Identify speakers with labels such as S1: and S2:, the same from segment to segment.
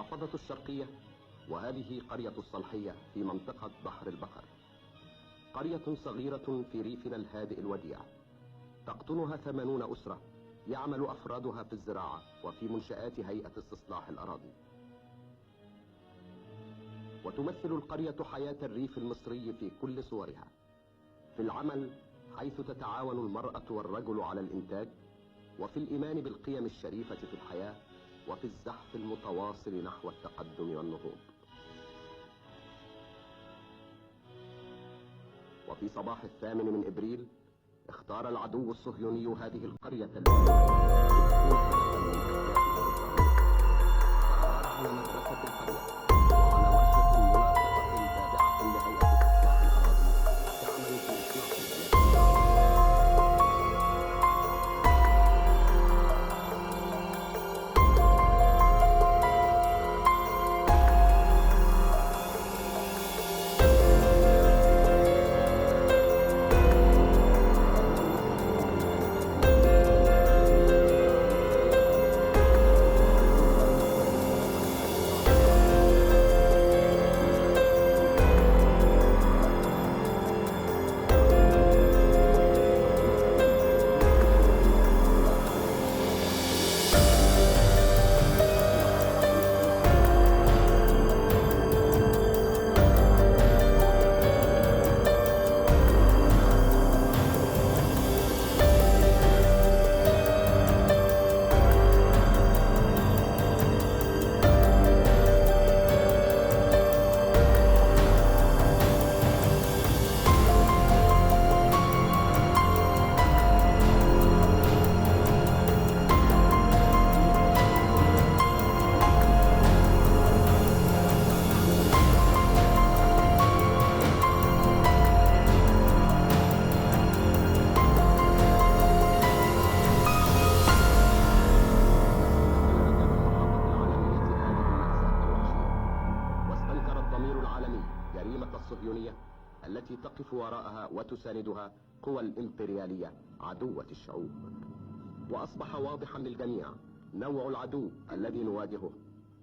S1: المحافظة الشرقية، وهذه قرية الصلحية في منطقة بحر البقر، قرية صغيرة في ريفنا الهادئ الوديع، تقطنها 80 أسرة يعمل أفرادها في الزراعة وفي منشآت هيئة استصلاح الأراضي. وتمثل القرية حياة الريف المصري في كل صورها، في العمل حيث تتعاون المرأة والرجل على الإنتاج، وفي الإيمان بالقيم الشريفة في الحياة، وفي الزحف المتواصل نحو التقدم والنهوض. وفي صباح 8 من إبريل اختار العدو الصهيوني هذه القرية التي تكون هدفا من على مدرسة القرية وعلى ورشة مناسقة تابعة لهيئة استصلاح الأراضي تعمل في إصلاح البلد. الصهيونية التي تقف وراءها وتساندها قوى الإمبريالية عدوة الشعوب. وأصبح واضحا للجميع نوع العدو الذي نواجهه،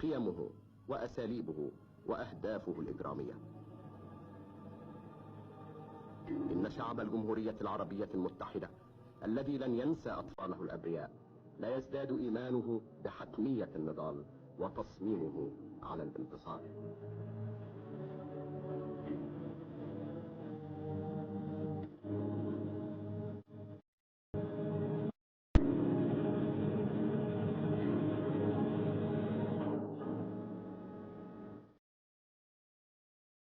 S1: قيمه وأساليبه وأهدافه الإجرامية. إن شعب الجمهورية العربية المتحدة الذي لن ينسى أطفاله الأبرياء لا يزداد إيمانه بحتمية النضال وتصميمه على الانتصار.